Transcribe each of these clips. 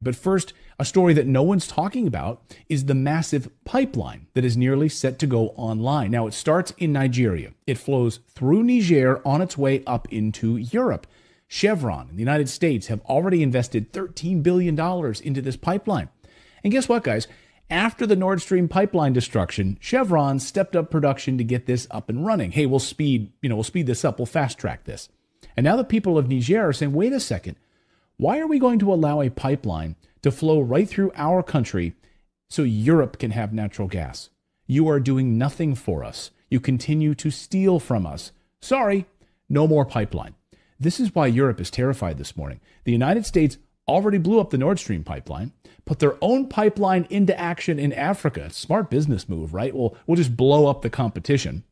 But first, a story that no one's talking about is the massive pipeline that is nearly set to go online. Now, it starts in Nigeria. It flows through Niger on its way up into Europe. Chevron in the United States have already invested $13 billion into this pipeline. And guess what, guys? After the Nord Stream pipeline destruction, Chevron stepped up production to get this up and running. Hey, we'll speed this up. We'll fast track this. And now the people of Niger are saying, wait a second. Why are we going to allow a pipeline to flow right through our country so Europe can have natural gas? You are doing nothing for us. You continue to steal from us. Sorry, no more pipeline. This is why Europe is terrified this morning. The United States already blew up the Nord Stream pipeline, put their own pipeline into action in Africa. Smart business move, right? We'll just blow up the competition.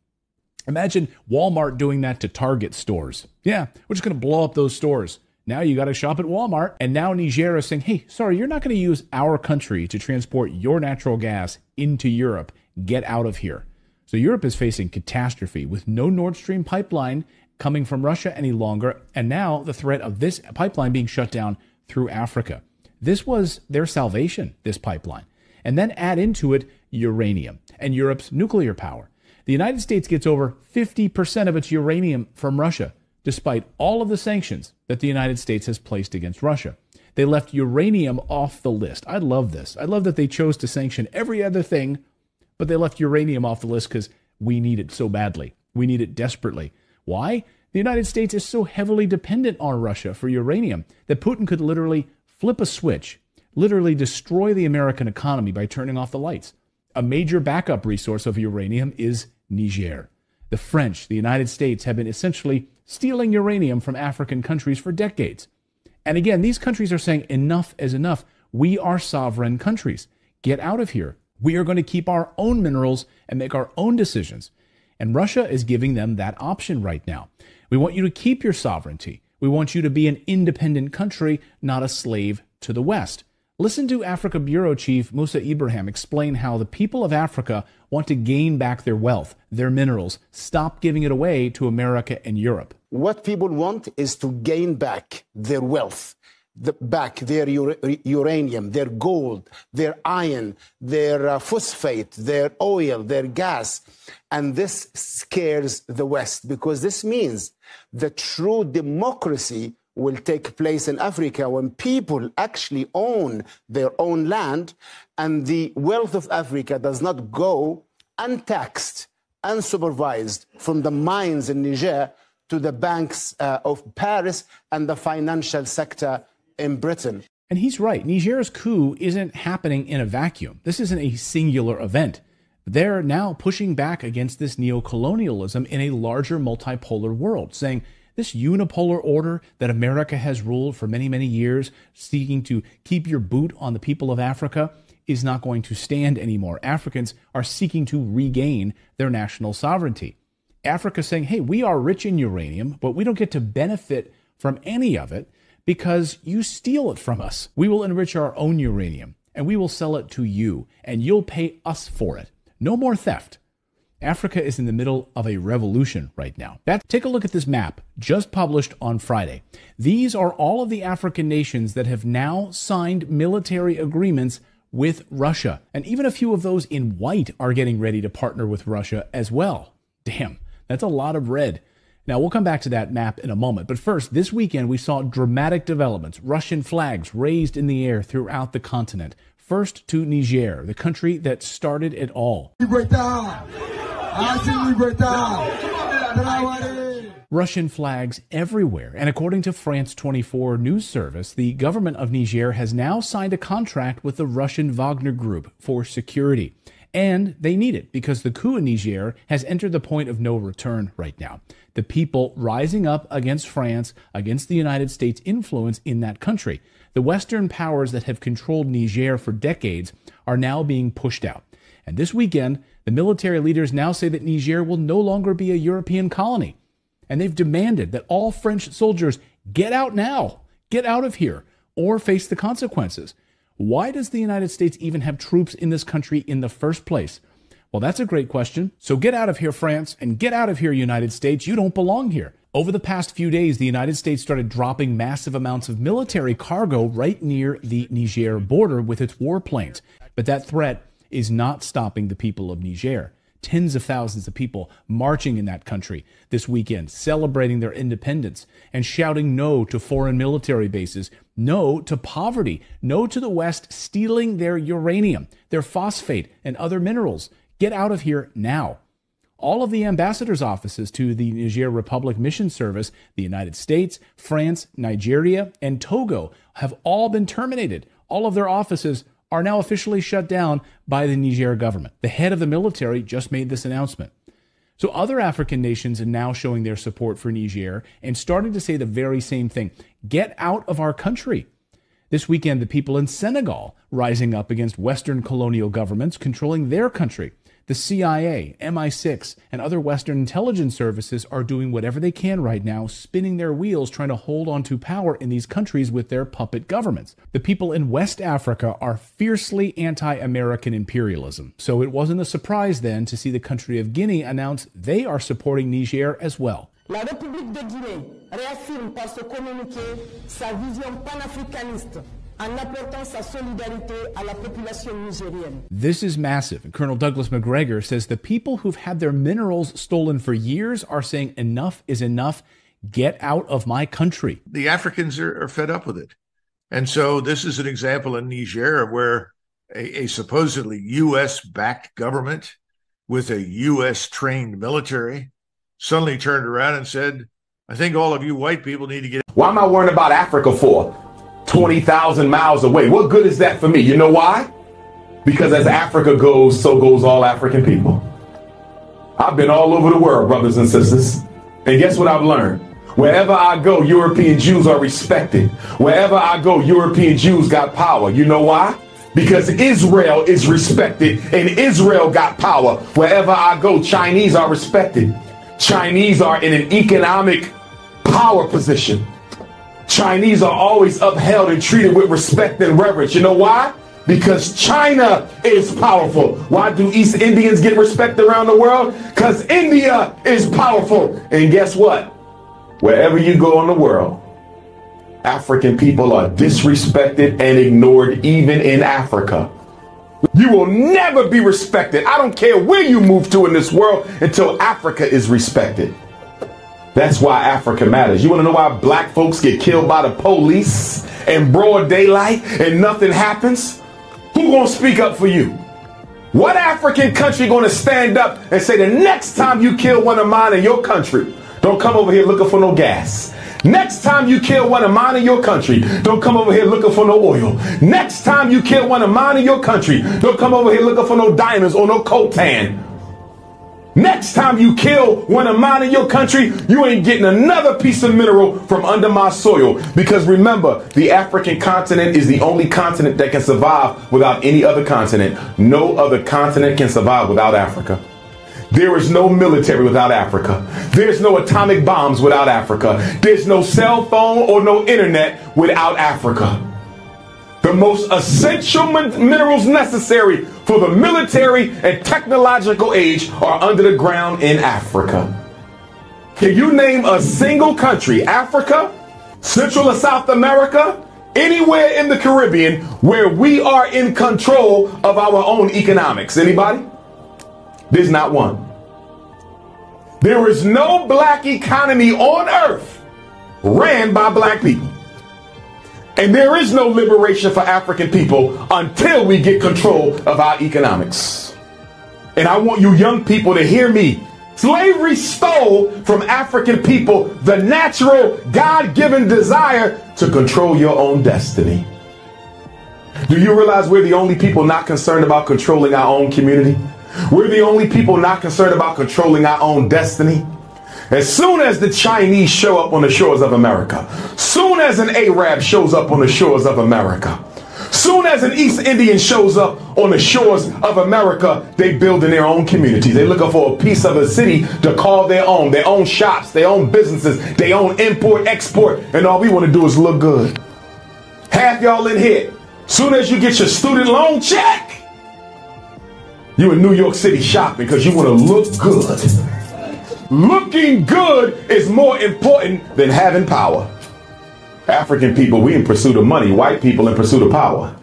Imagine Walmart doing that to Target stores. Yeah, we're just going to blow up those stores. Now you got to shop at Walmart. And now Niger is saying, hey, sorry, you're not going to use our country to transport your natural gas into Europe. Get out of here. So Europe is facing catastrophe with no Nord Stream pipeline coming from Russia any longer. And now the threat of this pipeline being shut down through Africa. This was their salvation, this pipeline. And then add into it uranium and Europe's nuclear power. The United States gets over 50% of its uranium from Russia, despite all of the sanctions that the United States has placed against Russia. They left uranium off the list. I love this. I love that they chose to sanction every other thing, but they left uranium off the list because we need it so badly. We need it desperately. Why? The United States is so heavily dependent on Russia for uranium that Putin could literally flip a switch, literally destroy the American economy by turning off the lights. A major backup resource of uranium is Niger. The French, the United States, have been essentially stealing uranium from African countries for decades. And again, these countries are saying enough is enough. We are sovereign countries. Get out of here. We are going to keep our own minerals and make our own decisions. And Russia is giving them that option right now. We want you to keep your sovereignty. We want you to be an independent country, not a slave to the West. Listen to Africa Bureau Chief Musa Ibrahim explain how the people of Africa want to gain back their wealth, their minerals, stop giving it away to America and Europe. What people want is to gain back their wealth, back their uranium, their gold, their iron, their phosphate, their oil, their gas. And this scares the West because this means the true democracy will take place in Africa when people actually own their own land and the wealth of Africa does not go untaxed, unsupervised from the mines in Niger to the banks of Paris and the financial sector in Britain. And he's right. Niger's coup isn't happening in a vacuum. This isn't a singular event. They're now pushing back against this neocolonialism in a larger multipolar world, saying this unipolar order that America has ruled for many, many years, seeking to keep your boot on the people of Africa, is not going to stand anymore. Africans are seeking to regain their national sovereignty. Africa saying, hey, we are rich in uranium, but we don't get to benefit from any of it because you steal it from us. We will enrich our own uranium and we will sell it to you and you'll pay us for it. No more theft. Africa is in the middle of a revolution right now. Take a look at this map just published on Friday. These are all of the African nations that have now signed military agreements with Russia. And even a few of those in white are getting ready to partner with Russia as well. Damn, that's a lot of red. Now, we'll come back to that map in a moment. But first, this weekend, we saw dramatic developments. Russian flags raised in the air throughout the continent. First to Niger, the country that started it all. Russian flags everywhere. And according to France 24 news service, the government of Niger has now signed a contract with the Russian Wagner Group for security. And they need it because the coup in Niger has entered the point of no return right now. The people rising up against France, against the United States' influence in that country. The Western powers that have controlled Niger for decades are now being pushed out. And this weekend, the military leaders now say that Niger will no longer be a European colony. And they've demanded that all French soldiers get out now, get out of here, or face the consequences. Why does the United States even have troops in this country in the first place? Well, that's a great question. So get out of here, France, and get out of here, United States. You don't belong here. Over the past few days, the United States started dropping massive amounts of military cargo right near the Niger border with its warplanes. But that threat is not stopping the people of Niger. Tens of thousands of people marching in that country this weekend, celebrating their independence and shouting no to foreign military bases, no to poverty, no to the West stealing their uranium, their phosphate, and other minerals. Get out of here now. All of the ambassadors' offices to the Niger Republic Mission Service, the United States, France, Nigeria, and Togo have all been terminated. All of their offices are now officially shut down by the Niger government. The head of the military just made this announcement. So other African nations are now showing their support for Niger and starting to say the very same thing. Get out of our country. This weekend, the people in Senegal rising up against Western colonial governments controlling their country. The CIA, MI6, and other Western intelligence services are doing whatever they can right now, spinning their wheels, trying to hold on to power in these countries with their puppet governments. The people in West Africa are fiercely anti-American imperialism, so it wasn't a surprise then to see the country of Guinea announce they are supporting Niger as well. La République de Guinée réaffirme par ce communiqué sa vision panafricaniste en apportant sa solidarité à la population nigérienne. This is massive, and Colonel Douglas McGregor says the people who've had their minerals stolen for years are saying enough is enough. Get out of my country. The Africans are fed up with it. And so this is an example in Niger where a supposedly U.S.-backed government with a U.S.-trained military suddenly turned around and said, I think all of you white people need to get... Why am I worrying about Africa for? 20,000 miles away. What good is that for me? You know why? Because as Africa goes, so goes all African people. I've been all over the world, brothers and sisters. And guess what I've learned? Wherever I go, European Jews are respected. Wherever I go, European Jews got power. You know why? Because Israel is respected and Israel got power. Wherever I go, Chinese are respected. Chinese are in an economic power position. Chinese are always upheld and treated with respect and reverence. You know why? Because China is powerful. Why do East Indians get respect around the world? Because India is powerful. And guess what? Wherever you go in the world, African people are disrespected and ignored, even in Africa. You will never be respected. I don't care where you move to in this world until Africa is respected. That's why Africa matters. You want to know why black folks get killed by the police in broad daylight and nothing happens? Who gonna speak up for you? What African country gonna stand up and say the next time you kill one of mine in your country, don't come over here looking for no gas. Next time you kill one of mine in your country, don't come over here looking for no oil. Next time you kill one of mine in your country, don't come over here looking for no diamonds or no coltan. Next time you kill one of mine in your country, you ain't getting another piece of mineral from under my soil. Because remember, the African continent is the only continent that can survive without any other continent. No other continent can survive without Africa. There is no military without Africa. There's no atomic bombs without Africa. There's no cell phone or no internet without Africa. The most essential minerals necessary for the military and technological age are under the ground in Africa. Can you name a single country, Africa, Central or South America, anywhere in the Caribbean, where we are in control of our own economics? Anybody? There's not one. There is no black economy on earth ran by black people. And there is no liberation for African people until we get control of our economics. And I want you young people to hear me. Slavery stole from African people the natural God-given desire to control your own destiny. Do you realize we're the only people not concerned about controlling our own community? We're the only people not concerned about controlling our own destiny. As soon as the Chinese show up on the shores of America, soon as an Arab shows up on the shores of America, soon as an East Indian shows up on the shores of America, they build in their own communities. They're looking for a piece of a city to call their own shops, their own businesses, their own import, export, and all we want to do is look good. Half y'all in here, soon as you get your student loan check, you in New York City shopping because you want to look good. looking good is more important than having power. African people, we in pursuit of money. White people in pursuit of power.